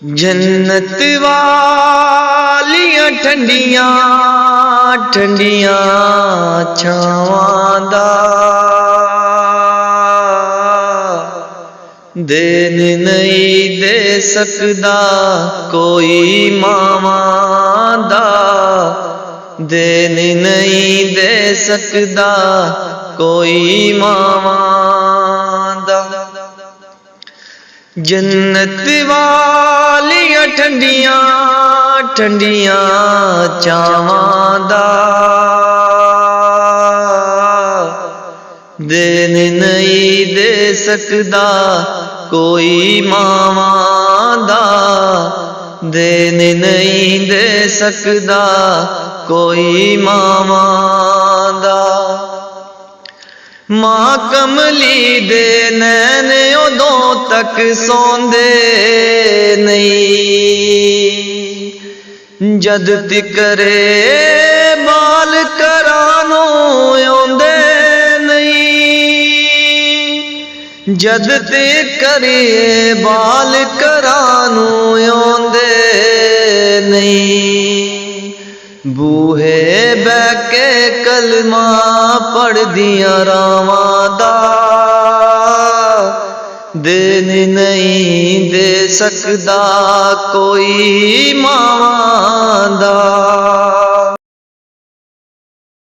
जन्नत वालियां ठंडियां ठंडियां छावां दा देन नहीं दे सकदा कोई मावां दा, देन नहीं दे सकदा कोई मावां दा। जन्नत वालियां ठंडियां ठंडियां छावां दा देन नहीं दे सकदा कोई मावां दा, देन नहीं दे सकदा कोई मावां दा। मां कमली दे नैन उदों तक सौंदे नहीं जद तिकरे बाल करानों आउंदे नहीं, जद तिकरे बाल करानों आउंदे नहीं। बूहे बैके कलमा पढ़ दिया रावां दा देन नहीं दे सकदा कोई मावां दा।